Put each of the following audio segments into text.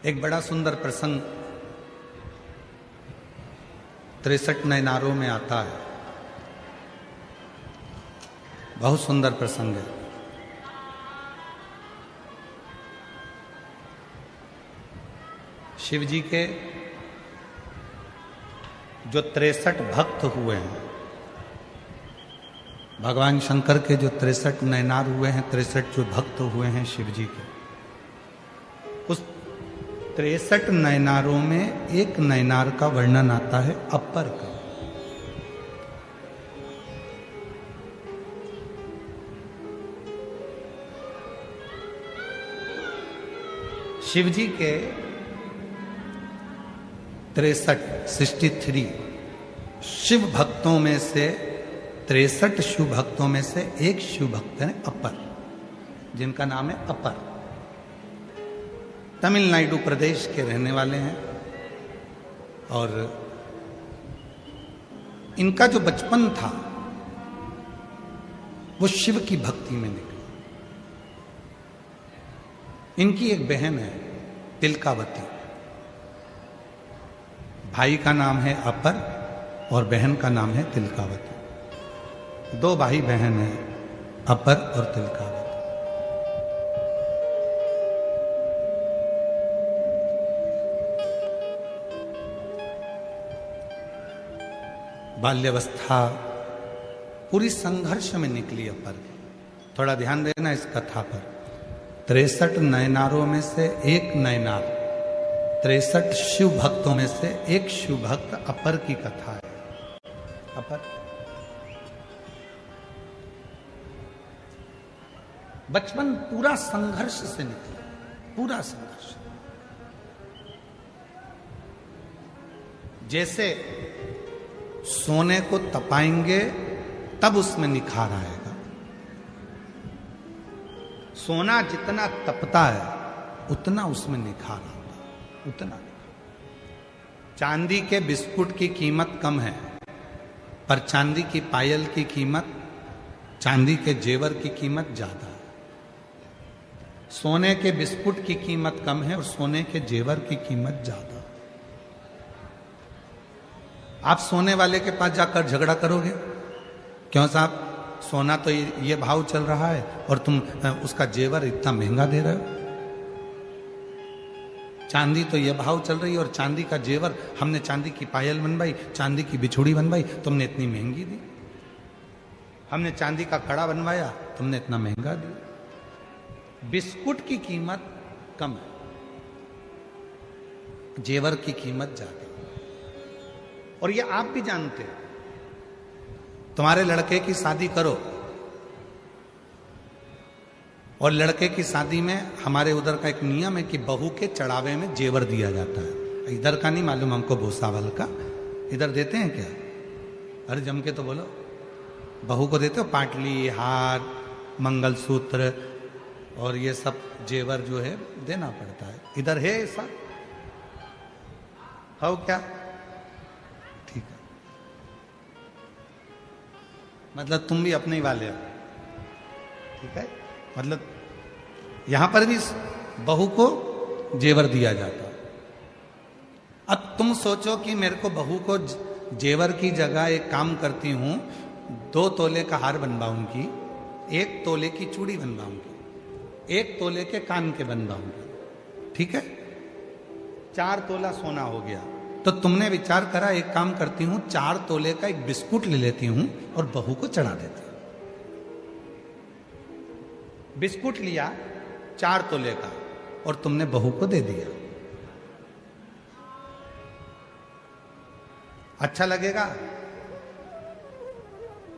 एक बड़ा सुंदर प्रसंग 63 नयनारों में आता है। बहुत सुंदर प्रसंग है। शिव जी के जो 63 भक्त हुए हैं, भगवान शंकर के जो 63 नयनार हुए हैं, 63 जो भक्त हुए हैं शिव जी के, उस 63 नयनारों में एक नयनार का वर्णन आता है अपर का। शिव जी के 63 शिव भक्तों में से 63 शिव भक्तों में से एक शिव भक्त है अपर, जिनका नाम है अपर। तमिलनाडु प्रदेश के रहने वाले हैं और इनका जो बचपन था वो शिव की भक्ति में निकला। इनकी एक बहन है तिलकावती। भाई का नाम है अपर और बहन का नाम है तिलकावती। दो भाई बहन हैं, अपर और तिलकावती। बाल्यावस्था पूरी संघर्ष में निकली अपर की। थोड़ा ध्यान देना इस कथा पर। 63 नयनारों में से एक नयनार, 63 शिव भक्तों में से एक शिव भक्त अपर की कथा है। अपर बचपन पूरा संघर्ष से निकला, पूरा संघर्ष। जैसे सोने को तपाएंगे तब उसमें निखार आएगा। सोना जितना तपता है उतना उसमें निखार आता है, उतना। चांदी के बिस्कुट की कीमत कम है, पर चांदी की पायल की कीमत, चांदी के जेवर की कीमत ज्यादा है। सोने के बिस्कुट की कीमत कम है और सोने के जेवर की कीमत ज्यादा। आप सोने वाले के पास जाकर झगड़ा करोगे, क्यों साहब सोना तो ये भाव चल रहा है और तुम उसका जेवर इतना महंगा दे रहे हो। चांदी तो ये भाव चल रही है और चांदी का जेवर, हमने चांदी की पायल बनवाई, चांदी की बिछुड़ी बनवाई, तुमने इतनी महंगी दी। हमने चांदी का कड़ा बनवाया, तुमने इतना महंगा दिया। बिस्कुट की कीमत कम है, जेवर की कीमत ज्यादा। और ये आप भी जानते हो। तुम्हारे लड़के की शादी करो और लड़के की शादी में हमारे उधर का एक नियम है कि बहू के चढ़ावे में जेवर दिया जाता है। इधर का नहीं मालूम हमको, भूसावल का इधर देते हैं क्या? अरे जम के तो बोलो। बहू को देते हो पाटली, हार, मंगलसूत्र और ये सब जेवर जो है देना पड़ता है। इधर है ऐसा? हो क्या? ठीक है, मतलब तुम भी अपने ही वाले हो, ठीक है। मतलब यहां पर भी बहू को जेवर दिया जाता है। अब तुम सोचो कि मेरे को बहू को जेवर की जगह एक काम करती हूं, 2 तोले का हार बनवाऊंगी, 1 तोले की चूड़ी बनवाऊंगी, 1 तोले के कान के बनवाऊंगी, ठीक है। 4 तोला सोना हो गया। तो तुमने विचार करा एक काम करती हूं, 4 तोले का एक बिस्कुट ले लेती हूं और बहू को चढ़ा देती हूं। बिस्कुट लिया 4 तोले का और तुमने बहू को दे दिया। अच्छा लगेगा?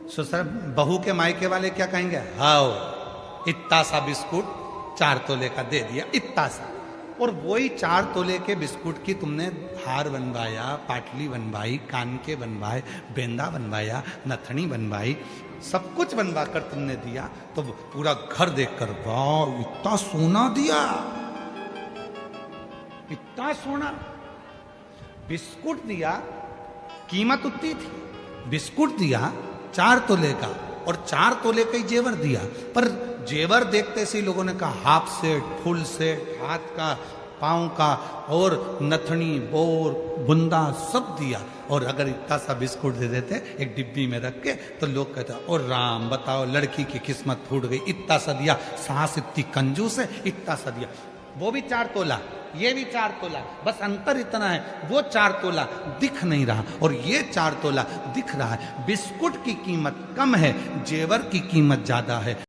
ससुर बहू के मायके वाले क्या कहेंगे? हाओ इतना सा बिस्कुट 4 तोले का दे दिया, इतना सा। और वही 4 तोले के बिस्कुट की तुमने हार बनवाया, पाटली बनवाई, कान के बनवाए, बेंदा बनवाया, नथनी बनवाई, सब कुछ बनवा कर तुमने दिया। तो पूरा घर देखकर वाह इतना सोना दिया, इतना सोना। बिस्कुट दिया, कीमत उतनी थी। बिस्कुट दिया 4 तोले का और 4 तोले का ही जेवर दिया। पर जेवर देखते से लोगों ने कहा हाफ सेट, फुल सेट, हाथ का पाँव का और नथनी बोर बुंदा सब दिया। और अगर इतना सा बिस्कुट दे देते एक डिब्बी में रख के तो लोग कहते और राम बताओ लड़की की किस्मत फूट गई, इतना सा दिया, सास इतनी कंजूस है, इतना सा दिया। वो भी 4 तोला, ये भी 4 तोला, बस अंतर इतना है वो 4 तोला दिख नहीं रहा और ये 4 तोला दिख रहा है। बिस्कुट की कीमत कम है, जेवर की कीमत ज्यादा है।